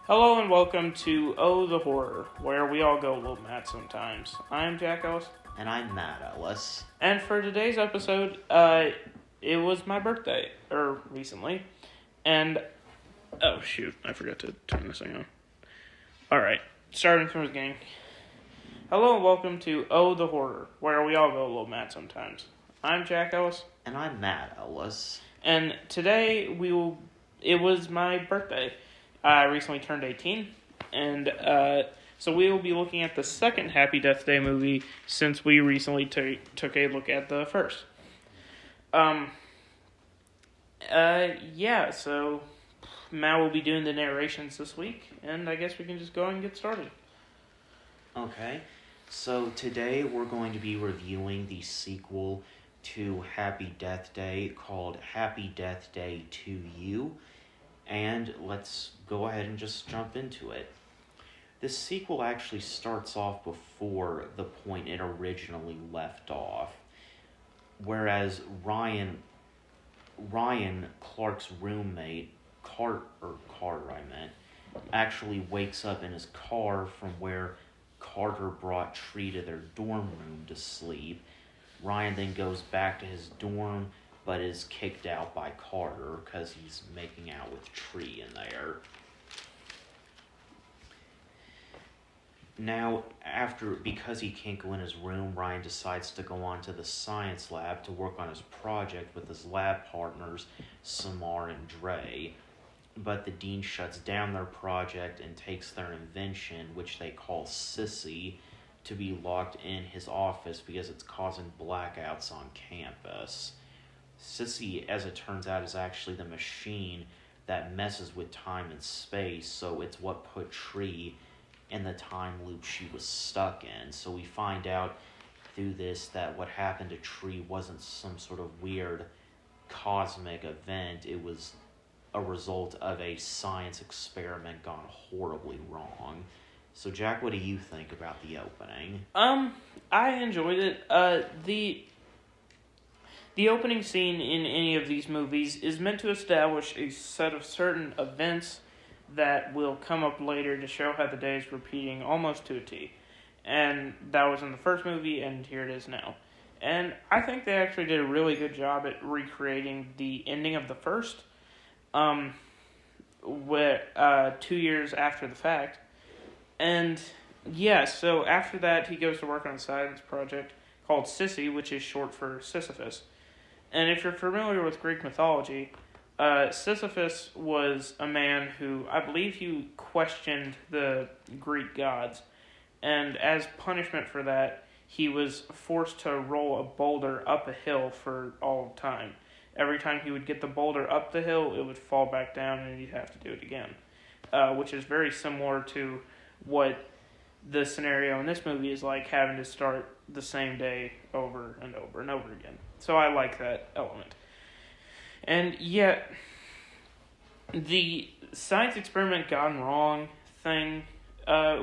Hello and welcome to Oh the Horror, where we all go a little mad sometimes. I'm Jack Ellis, And I'm Matt Ellis. and for today's episode, it was my birthday, recently, and oh shoot, I forgot to turn this thing on. All right, starting from the beginning. Hello and welcome to Oh the Horror, where we all go a little mad sometimes. I'm Jack Ellis, And I'm Matt Ellis. and today it was my birthday. I recently turned 18, and so we will be looking at the second Happy Death Day movie since we recently took a look at the first. So Matt will be doing the narrations this week, and I guess we can just go and get started. Okay, so today we're going to be reviewing the sequel to Happy Death Day called Happy Death Day to You. And let's go ahead and just jump into it. This sequel actually starts off before the point it originally left off. Whereas Ryan, Clark's roommate, Carter, actually wakes up in his car from where Carter brought Tree to their dorm room to sleep. Ryan then goes back to his dorm, but is kicked out by Carter because he's making out with Tree in there. Now, because he can't go in his room, Ryan decides to go on to the science lab to work on his project with his lab partners, Samar and Dre. But the dean shuts down their project and takes their invention, which they call Sissy, to be locked in his office because it's causing blackouts on campus. Sissy, as it turns out, is actually the machine that messes with time and space, so it's what put Tree in the time loop she was stuck in. So we find out through this that what happened to Tree wasn't some sort of weird cosmic event. It was a result of a science experiment gone horribly wrong. So Jack, what do you think about the opening? I enjoyed it. The opening scene in any of these movies is meant to establish a set of certain events that will come up later to show how the day is repeating almost to a T. And that was in the first movie, and here it is now. And I think they actually did a really good job at recreating the ending of the first, 2 years after the fact. And yeah, so after that, he goes to work on a science project called Sissy, which is short for Sisyphus. And if you're familiar with Greek mythology, Sisyphus was a man who, I believe he questioned the Greek gods. And as punishment for that, he was forced to roll a boulder up a hill for all time. Every time he would get the boulder up the hill, it would fall back down and he'd have to do it again. Which is very similar to what the scenario in this movie is like, having to start the same day over and over and over again. So I like that element. And yet, the science experiment gone wrong thing,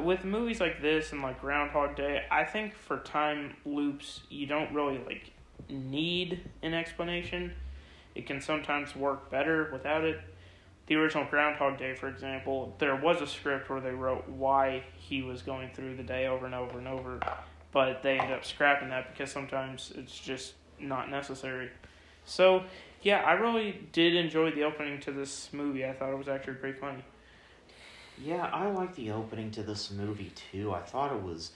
with movies like this and like Groundhog Day, I think for time loops, you don't really need an explanation. It can sometimes work better without it. The original Groundhog Day, for example, there was a script where they wrote why he was going through the day over and over and over, but they ended up scrapping that because sometimes it's just not necessary. So, yeah, I really did enjoy the opening to this movie. I thought it was actually pretty funny. Yeah, I like the opening to this movie too. I thought it was,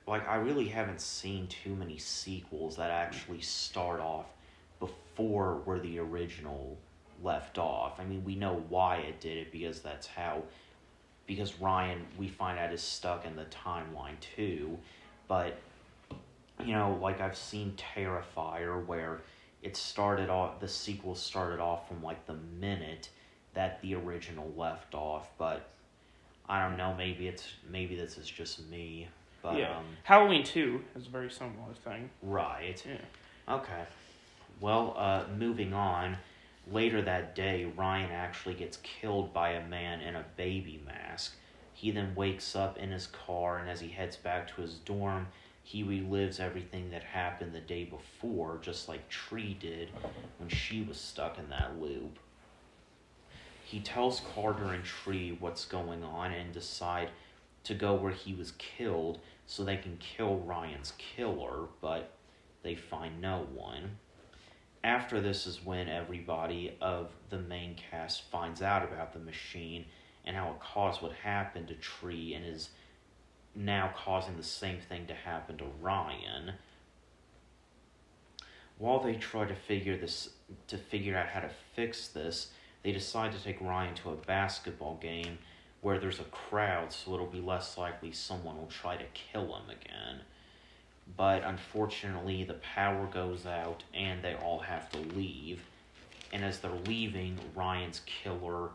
I really haven't seen too many sequels that actually start off before where the original left off. I mean, we know why it did it because Ryan, we find out, is stuck in the timeline too. But, I've seen Terrifier where the sequel started off from the minute that the original left off. But I don't know, maybe this is just me. But yeah. Halloween 2 is a very similar thing. Right. Yeah. Okay. Well, moving on. Later that day, Ryan actually gets killed by a man in a baby mask. He then wakes up in his car, and as he heads back to his dorm, he relives everything that happened the day before, just like Tree did when she was stuck in that loop. he tells Carter and Tree what's going on and decide to go where he was killed so they can kill Ryan's killer, but they find no one. After this is when everybody of the main cast finds out about the machine and how it caused what happened to Tree and is now causing the same thing to happen to Ryan. While they try to figure out how to fix this, they decide to take Ryan to a basketball game where there's a crowd, so it'll be less likely someone will try to kill him again. But unfortunately, the power goes out and they all have to leave. And as they're leaving, Ryan's killer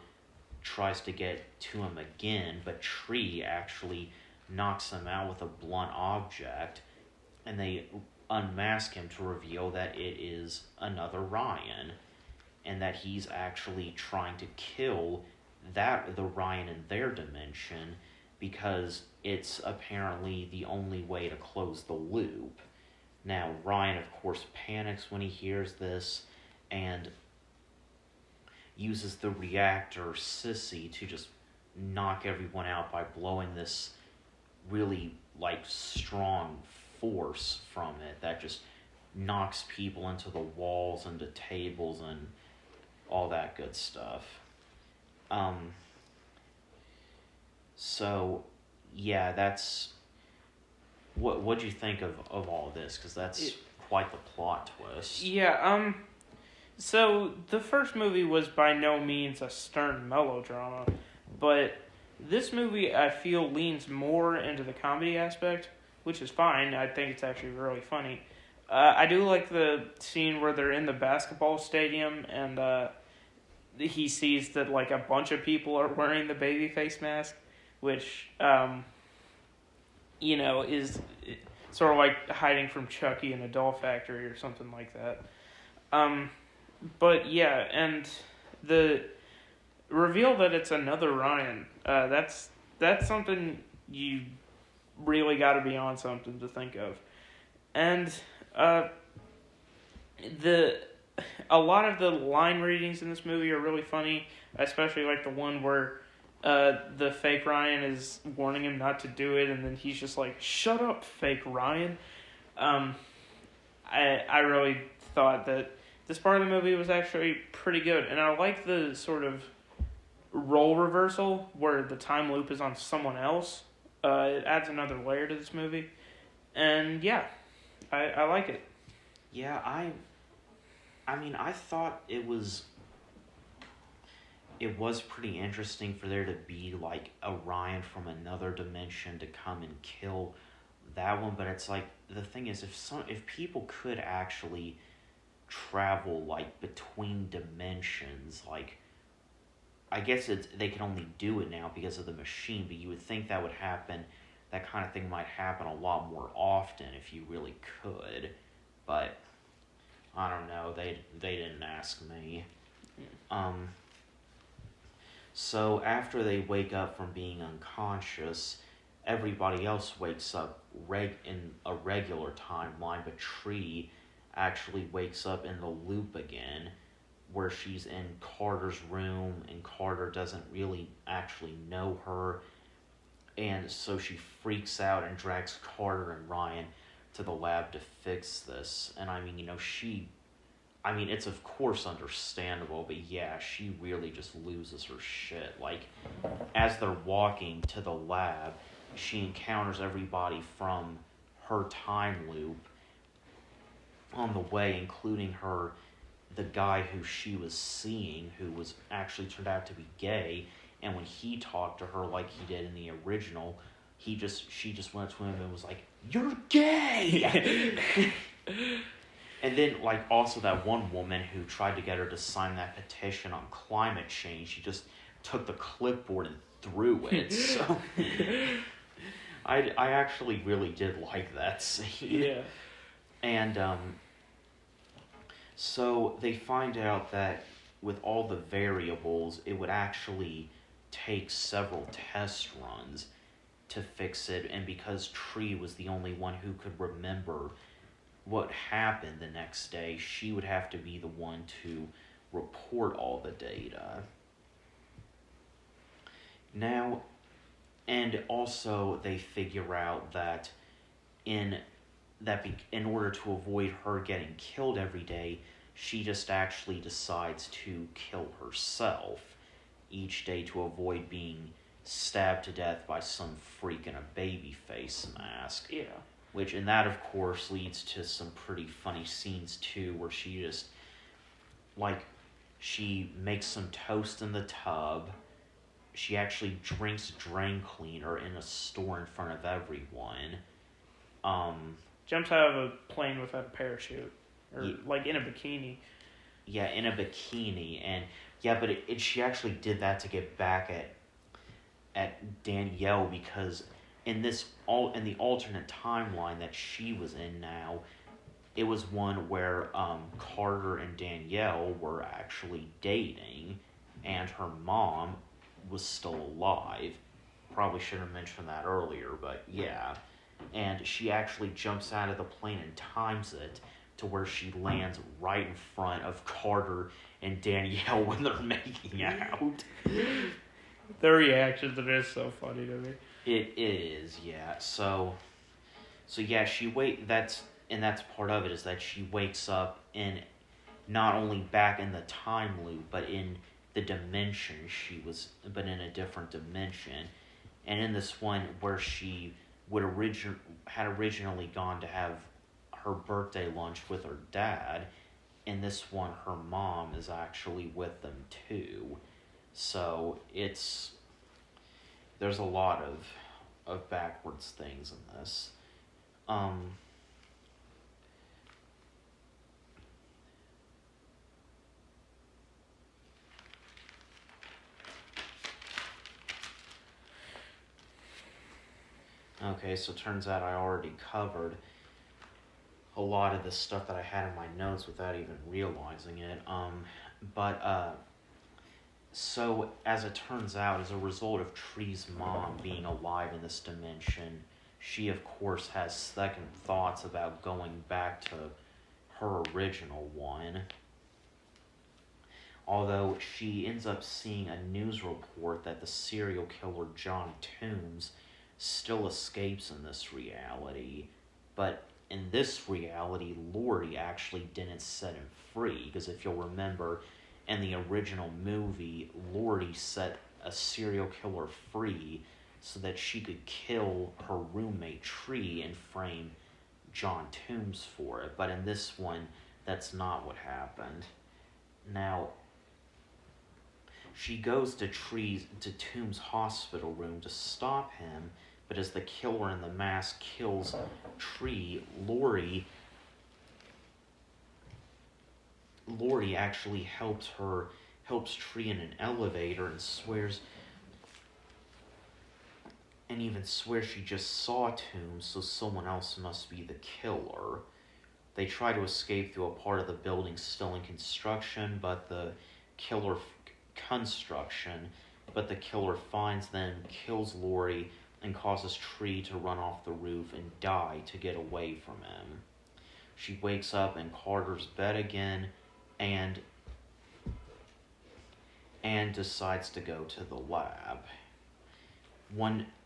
tries to get to him again, but Tree actually knocks him out with a blunt object, and they unmask him to reveal that it is another Ryan, and that he's actually trying to kill the Ryan in their dimension because it's apparently the only way to close the loop. Now, Ryan, of course, panics when he hears this and uses the reactor Sissy to just knock everyone out by blowing this really, strong force from it that just knocks people into the walls, into tables, and all that good stuff. So, yeah, that's... What'd you think of all of this? Because that's quite the plot twist. Yeah, so the first movie was by no means a stern melodrama, but this movie, I feel, leans more into the comedy aspect, which is fine. I think it's actually really funny. I do like the scene where they're in the basketball stadium and he sees that a bunch of people are wearing the baby face mask, which is sort of like hiding from Chucky in a doll factory or something like that. But yeah, and the reveal that it's another Ryan, that's something you really got to be on something to think of. And a lot of the line readings in this movie are really funny, especially the one where the fake Ryan is warning him not to do it, and then he's just like, "Shut up, fake Ryan." I really thought that this part of the movie was actually pretty good, and I like the sort of role reversal where the time loop is on someone else. It adds another layer to this movie, and yeah, I like it. Yeah, I mean, I thought it was pretty interesting for there to be a Ryan from another dimension to come and kill that one, but it's the thing is, if people could actually travel between dimensions, I guess they can only do it now because of the machine, but you would think that kind of thing might happen a lot more often if you really could, but I don't know, they didn't ask me. So after they wake up from being unconscious, everybody else wakes up in a regular timeline, but Tree actually wakes up in the loop again, where she's in Carter's room, and Carter doesn't really actually know her, and so she freaks out and drags Carter and Ryan to the lab to fix this. And I mean, it's of course understandable, but yeah, she really just loses her shit. As they're walking to the lab, she encounters everybody from her time loop on the way, including the guy who she was seeing, who was actually turned out to be gay, and when he talked to her like he did in the original, she just went to him and was like, "You're gay!" And then, also that one woman who tried to get her to sign that petition on climate change, she just took the clipboard and threw it. So, I actually really did like that scene. Yeah. And, so they find out that with all the variables, it would actually take several test runs to fix it, and because Tree was the only one who could remember what happened the next day, she would have to be the one to report all the data. Now, and also they figure out that in in order to avoid her getting killed every day, she just actually decides to kill herself each day to avoid being stabbed to death by some freak in a baby face mask. Yeah. Which, and that of course leads to some pretty funny scenes too, where she just, like, she makes some toast in the tub. She actually drinks drain cleaner in a store in front of everyone. Jumps out of a plane without a parachute. Or, Ye- like, in a bikini. Yeah, in a bikini, and yeah, but she actually did that to get back at Danielle, because in the alternate timeline that she was in now, it was one where Carter and Danielle were actually dating, and her mom was still alive. Probably should have mentioned that earlier, but yeah. And she actually jumps out of the plane and times it to where she lands right in front of Carter and Danielle when they're making out. Their reactions are just so funny to me. It is, yeah. So yeah, that's part of it, is that she wakes up in not only back in the time loop, but in the dimension but in a different dimension. And in this one where she had originally gone to have her birthday lunch with her dad, in this one her mom is actually with them too. So there's a lot of backwards things in this. Okay, so it turns out I already covered a lot of the stuff that I had in my notes without even realizing it. So as it turns out, as a result of Tree's mom being alive in this dimension, she of course has second thoughts about going back to her original one. Although she ends up seeing a news report that the serial killer John Toombs still escapes in this reality, but in this reality, Laurie actually didn't set him free, because if you'll remember, in the original movie, Laurie set a serial killer free so that she could kill her roommate Tree and frame John Toombs for it. But in this one, that's not what happened. Now, she goes to Toombs' hospital room to stop him, but as the killer in the mask kills Tree, Laurie actually helps Tree in an elevator and even swears she just saw Toombs, so someone else must be the killer. They try to escape through a part of the building still in construction, but the killer finds them, kills Laurie, and causes Tree to run off the roof and die to get away from him. She wakes up in Carter's bed again and decides to go to the lab.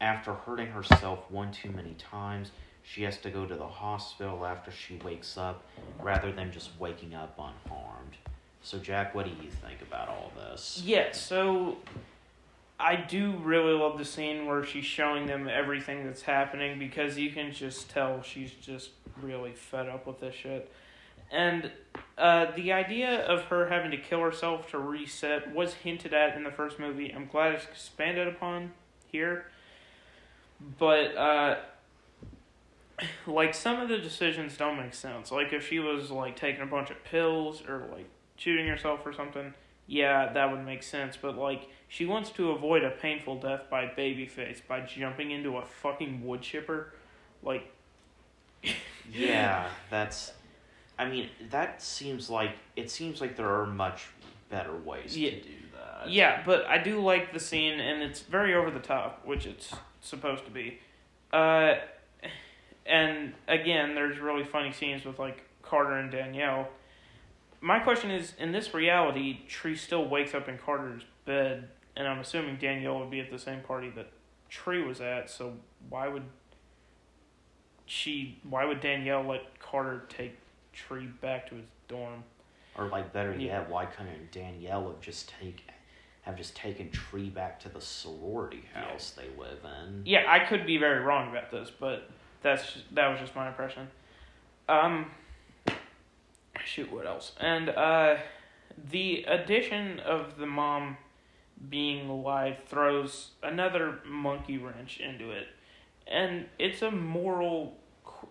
After hurting herself one too many times, she has to go to the hospital after she wakes up, rather than just waking up unharmed. So Jack, what do you think about all this? Yeah, so I do really love the scene where she's showing them everything that's happening, because you can just tell she's just really fed up with this shit. And the idea of her having to kill herself to reset was hinted at in the first movie. I'm glad it's expanded upon here. But, like, some of the decisions don't make sense. Like, if she was, like, taking a bunch of pills or, like, shooting herself or something, yeah, that would make sense. But, like, she wants to avoid a painful death by Babyface by jumping into a fucking wood chipper. Like... Yeah, that seems like there are much better ways to do that. Yeah, but I do like the scene, and it's very over the top, which it's supposed to be. And again, there's really funny scenes with, like, Carter and Danielle. My question is, in this reality, Tree still wakes up in Carter's bed and I'm assuming Danielle would be at the same party that Tree was at. So why would Danielle let Carter take Tree back to his dorm? Or like better yet, why couldn't Danielle have just taken Tree back to the sorority house they live in? Yeah, I could be very wrong about this, but that was just my impression. Shoot, what else? And the addition of the mom being alive throws another monkey wrench into it, and it's a moral,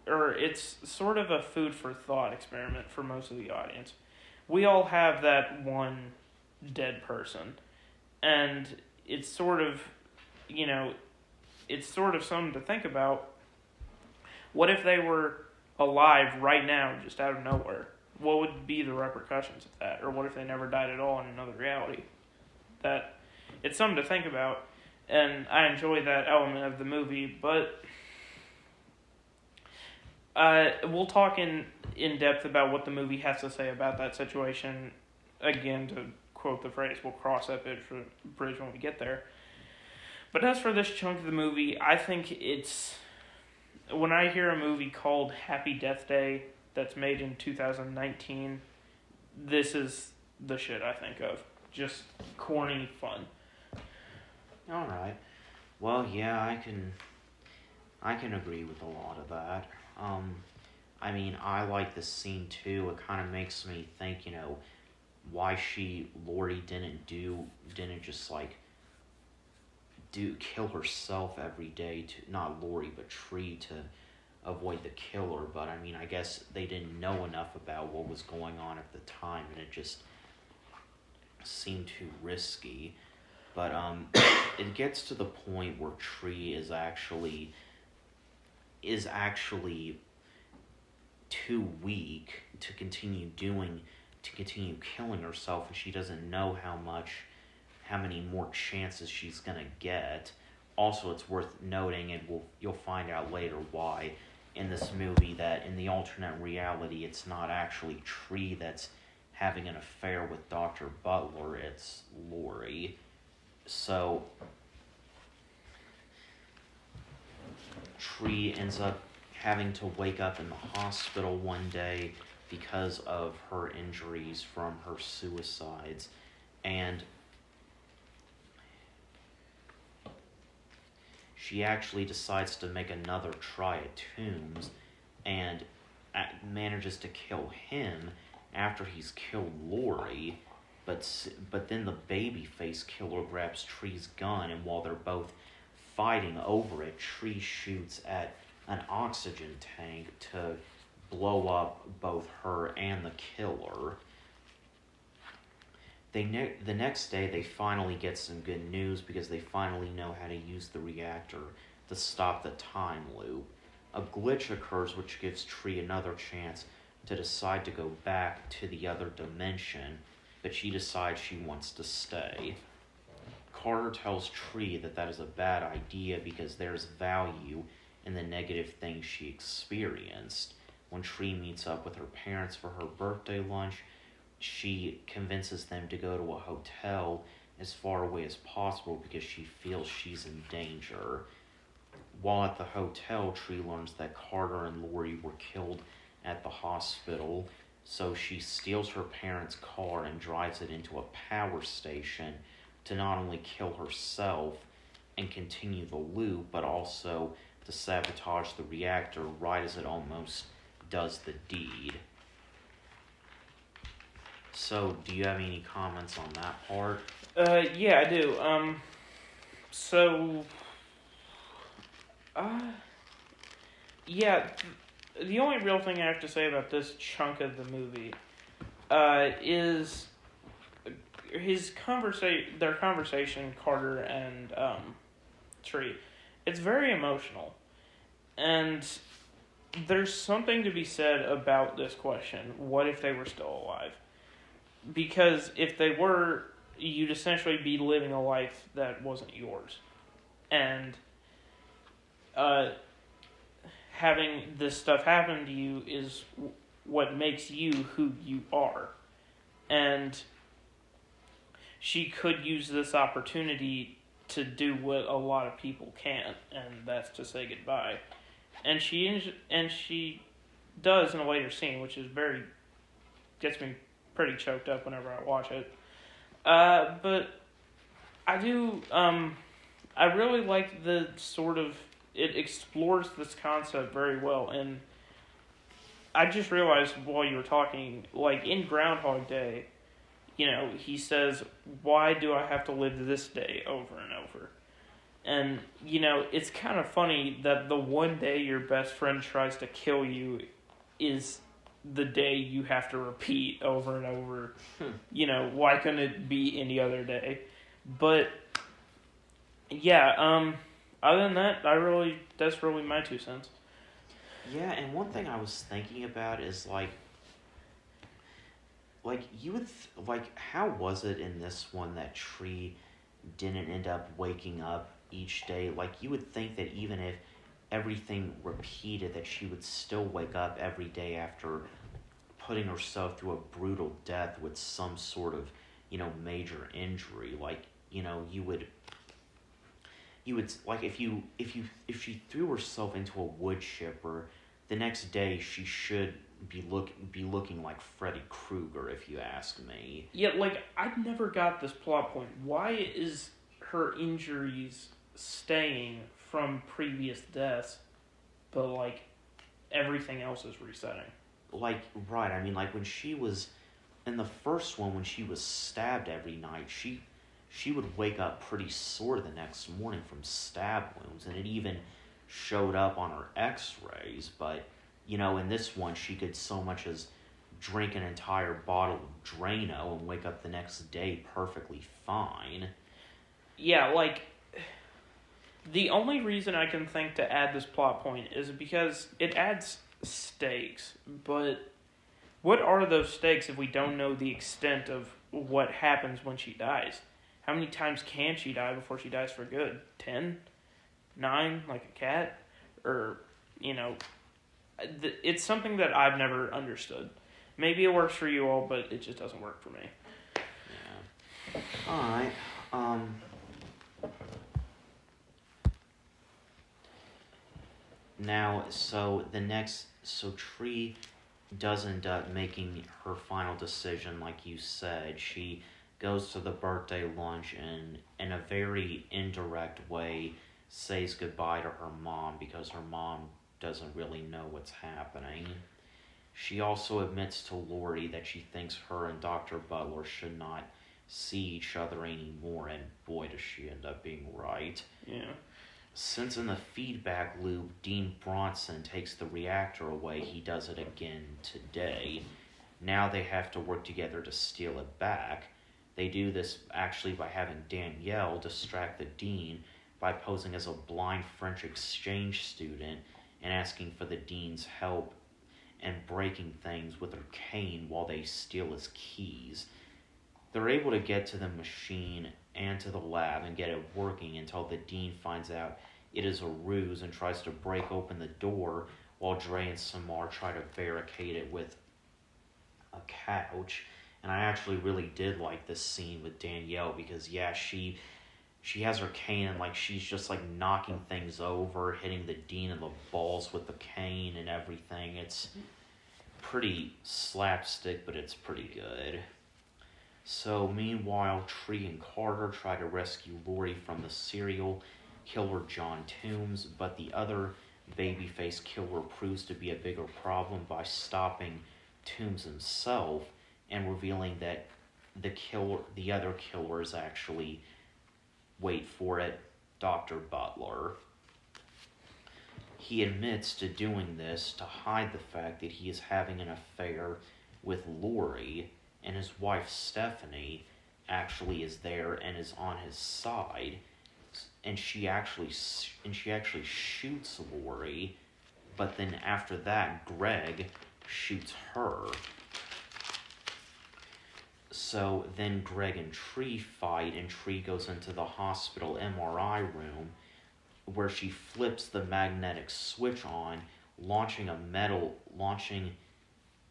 or it's sort of a food for thought experiment for most of the audience. We all have that one dead person, and it's sort of, it's sort of something to think about. What if they were alive right now, just out of nowhere? What would be the repercussions of that? Or what if they never died at all in another reality? That it's something to think about, and I enjoy that element of the movie, but we'll talk in depth about what the movie has to say about that situation. Again, to quote the phrase, we'll cross that bridge when we get there. But as for this chunk of the movie, I think when I hear a movie called Happy Death Day that's made in 2019, this is the shit I think of. Just corny fun. Alright. Well, yeah, I can agree with a lot of that. I mean, I like this scene too. It kind of makes me think, why Lori didn't just kill herself every day not Lori, but Tree, to avoid the killer. But I mean, I guess they didn't know enough about what was going on at the time, and it just seemed too risky. But it gets to the point where Tree is actually too weak to continue killing herself, and she doesn't know how many more chances she's gonna get. Also, it's worth noting, and you'll find out later why in this movie, that in the alternate reality, it's not actually Tree that's having an affair with Dr. Butler, it's Lori. So Tree ends up having to wake up in the hospital one day because of her injuries from her suicides, and she actually decides to make another try at Toombs and manages to kill him after he's killed Lori, but then the babyface killer grabs Tree's gun, and while they're both fighting over it, Tree shoots at an oxygen tank to blow up both her and the killer. The next day, they finally get some good news because they finally know how to use the reactor to stop the time loop. A glitch occurs which gives Tree another chance to decide to go back to the other dimension, but she decides she wants to stay. Carter tells Tree that is a bad idea because there's value in the negative things she experienced. When Tree meets up with her parents for her birthday lunch, she convinces them to go to a hotel as far away as possible because she feels she's in danger. While at the hotel, Tree learns that Carter and Lori were killed at the hospital, so she steals her parents' car and drives it into a power station to not only kill herself and continue the loop, but also to sabotage the reactor right as it almost does the deed. So, do you have any comments on that part? Yeah, I do. Yeah, the only real thing I have to say about this chunk of the movie, is their conversation, Carter and, Tree. It's very emotional. And there's something to be said about this question. What if they were still alive? Because if they were, you'd essentially be living a life that wasn't yours. And having this stuff happen to you is what makes you who you are. And she could use this opportunity to do what a lot of people can't, and that's to say goodbye. And she does in a later scene, which is very gets me pretty choked up whenever I watch it. But I do. I really like the sort of it explores this concept very well, and I just realized while you were talking, like in Groundhog Day, he says, "Why do I have to live this day over and over?" And it's kind of funny that the one day your best friend tries to kill you is the day you have to repeat over and over. Why couldn't it be any other day? But yeah, other than that, that's really my 2 cents. Yeah, and one thing I was thinking about is you would how was it in this one that Tree didn't end up waking up each day? Like, you would think that even if everything repeated, that she would still wake up every day after putting herself through a brutal death with some sort of major injury. Like, you would like if she threw herself into a wood chipper, the next day she should be looking like Freddy Krueger, if you ask me. Yeah, like, I never got this plot point. Why is her injuries staying from previous deaths, but, like, everything else is resetting? Like, right, I mean, like, when she was, in the first one, when she was stabbed every night, she would wake up pretty sore the next morning from stab wounds, and it even showed up on her x-rays, but in this one, she could so much as drink an entire bottle of Drano and wake up the next day perfectly fine. Yeah, like, the only reason I can think to add this plot point is because it adds stakes, but what are those stakes if we don't know the extent of what happens when she dies? How many times can she die before she dies for good? 10? 9? Like a cat? Or, it's something that I've never understood. Maybe it works for you all, but it just doesn't work for me. Yeah. Alright. Now, so Tree does end up making her final decision, like you said. She goes to the birthday lunch and, in a very indirect way, says goodbye to her mom because her mom doesn't really know what's happening. She also admits to Laurie that she thinks her and Dr. Butler should not see each other anymore, and boy, does she end up being right. Yeah. Since in the feedback loop, Dean Bronson takes the reactor away, he does it again today. Now they have to work together to steal it back. They do this actually by having Danielle distract the dean by posing as a blind French exchange student and asking for the dean's help and breaking things with her cane while they steal his keys. They're able to get to the machine and to the lab and get it working until the dean finds out it is a ruse and tries to break open the door while Dre and Samar try to barricade it with a couch. And I actually really did like this scene with Danielle because, yeah, she has her cane and, like, she's just, like, knocking things over, hitting the dean in the balls with the cane and everything. It's pretty slapstick, but it's pretty good. So, meanwhile, Tree and Carter try to rescue Laurie from the serial killer John Toombs, but the other babyface killer proves to be a bigger problem by stopping Toombs himself and revealing that the other killer is actually, wait for it, Dr. Butler. He admits to doing this to hide the fact that he is having an affair with Laurie, and his wife Stephanie actually is there and is on his side, and she actually shoots Laurie, but then after that Greg shoots her. So then Greg and Tree fight, and Tree goes into the hospital MRI room where she flips the magnetic switch on, launching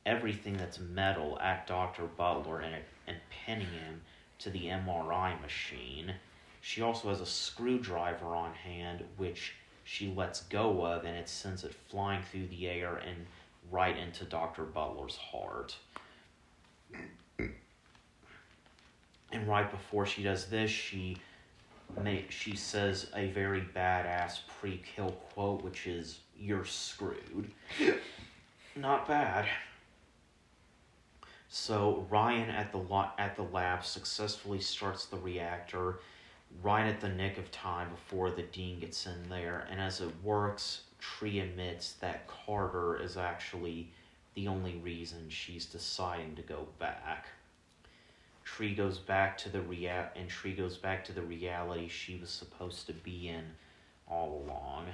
everything that's metal at Dr. Butler and pinning him to the MRI machine. She also has a screwdriver on hand, which she lets go of, and it sends it flying through the air and right into Dr. Butler's heart. And right before she does this, she says a very badass pre-kill quote, which is, "You're screwed." Not bad. So Ryan at the lab successfully starts the reactor right at the nick of time before the dean gets in there, and as it works, Tree admits that Carter is actually the only reason she's deciding to go back. Tree goes back to the reality she was supposed to be in all along.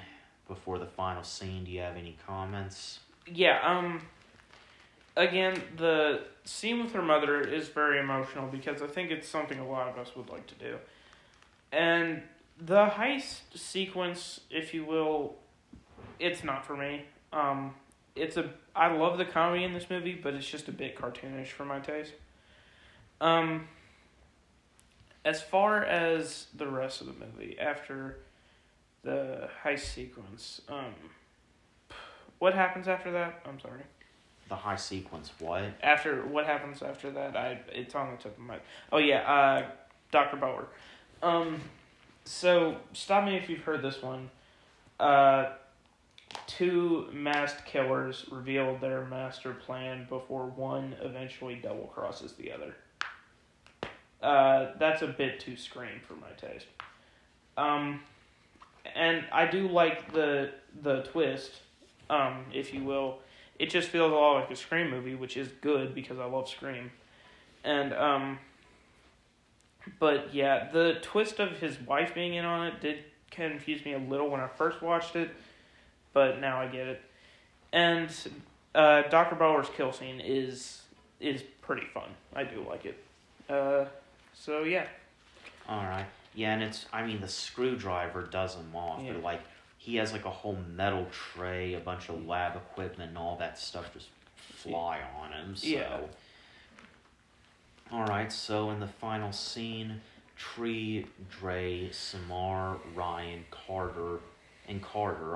Before the final scene, do you have any comments? Yeah, again, the scene with her mother is very emotional because I think it's something a lot of us would like to do. And the heist sequence, if you will, it's not for me. I love the comedy in this movie, but it's just a bit cartoonish for my taste. As far as the rest of the movie, after the heist sequence, what happens after that? I'm sorry. The heist sequence, what? What happens after that? It's on the tip of my... Oh, yeah, Dr. Bauer. So, stop me if you've heard this one. Two masked killers revealed their master plan before one eventually double-crosses the other. That's a bit too Scream for my taste. And I do like the twist, if you will. It just feels a lot like a Scream movie, which is good because I love Scream. And, but yeah, the twist of his wife being in on it did confuse me a little when I first watched it, but now I get it. And Dr. Bauer's kill scene is pretty fun. I do like it. So yeah. Alright. Yeah, and the screwdriver does him off, Yeah. but he has a whole metal tray, a bunch of lab equipment, and all that stuff just fly on him, so... Yeah. Alright, so in the final scene, Tree, Dre, Samar, Ryan, Carter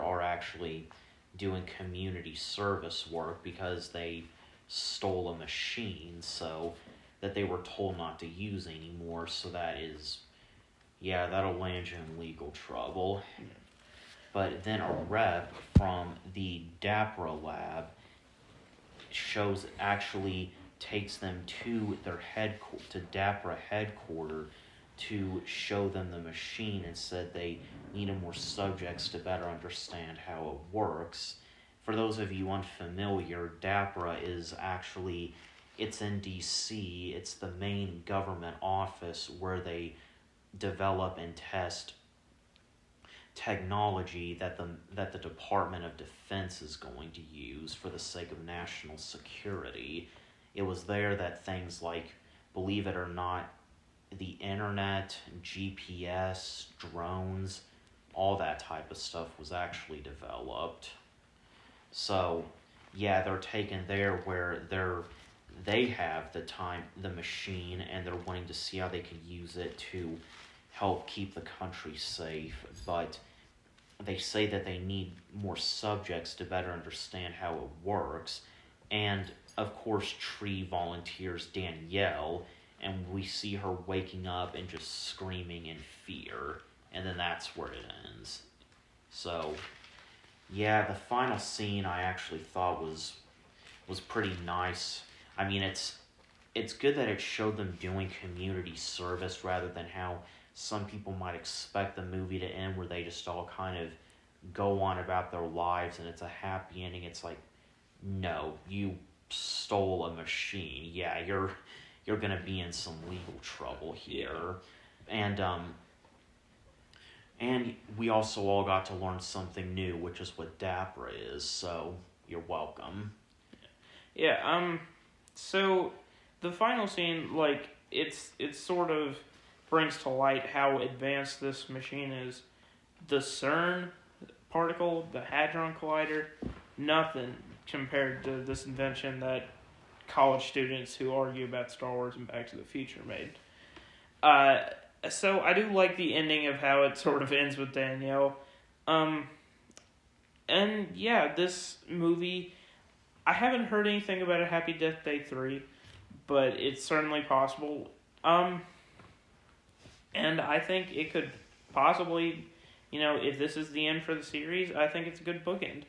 are actually doing community service work because they stole a machine, so that they were told not to use anymore, so that'll land you in legal trouble. Yeah. But then a rep from the DAPRA lab takes them to DAPRA headquarters to show them the machine and said they needed more subjects to better understand how it works. For those of you unfamiliar, DAPRA it's in DC. It's the main government office where they develop and test technology that the Department of Defense is going to use for the sake of national security. It was there that things like, believe it or not, the internet, GPS, drones, all that type of stuff was actually developed. So, yeah, they're taken there where they have the machine, and they're wanting to see how they can use it to help keep the country safe, but they say that they need more subjects to better understand how it works, and of course Tree volunteers Danielle, and we see her waking up and just screaming in fear, and then that's where it ends. So, yeah, the final scene I actually thought was pretty nice. I mean, it's good that it showed them doing community service rather than how some people might expect the movie to end, where they just all kind of go on about their lives and it's a happy ending. It's like, no, you stole a machine. Yeah, you're gonna be in some legal trouble here. Yeah. And we also all got to learn something new, which is what DAPRA is, so you're welcome. Yeah, so the final scene, it's sort of brings to light how advanced this machine is. The CERN particle, the Hadron Collider, nothing compared to this invention that college students who argue about Star Wars and Back to the Future made. So I do like the ending of how it sort of ends with Danielle. And yeah, this movie, I haven't heard anything about a Happy Death Day 3, but it's certainly possible. And I think it could possibly, if this is the end for the series, I think it's a good bookend.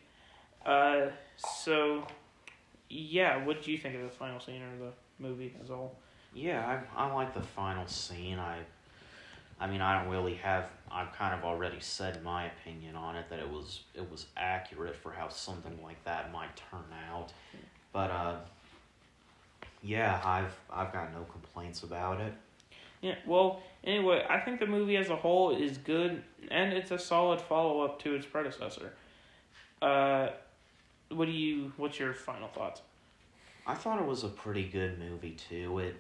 So, yeah, what do you think of the final scene or the movie as a whole? Yeah, I like the final scene. I mean, I don't really have. I've kind of already said my opinion on it that it was accurate for how something like that might turn out. But yeah, I've got no complaints about it. Yeah. Well, anyway, I think the movie as a whole is good, and it's a solid follow up to its predecessor. What's your final thoughts? I thought it was a pretty good movie too.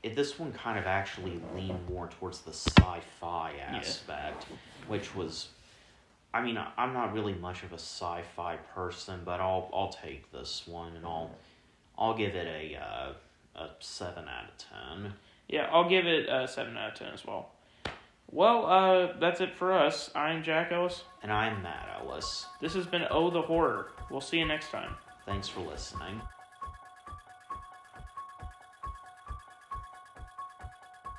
This one kind of actually leaned more towards the sci-fi aspect, which was, I mean, I'm not really much of a sci-fi person, but I'll take this one and I'll give it a 7 out of 10. Yeah, I'll give it a 7 out of 10 as well. Well, that's it for us. I'm Jack Ellis. And I'm Matt Ellis. This has been Oh the Horror. We'll see you next time. Thanks for listening.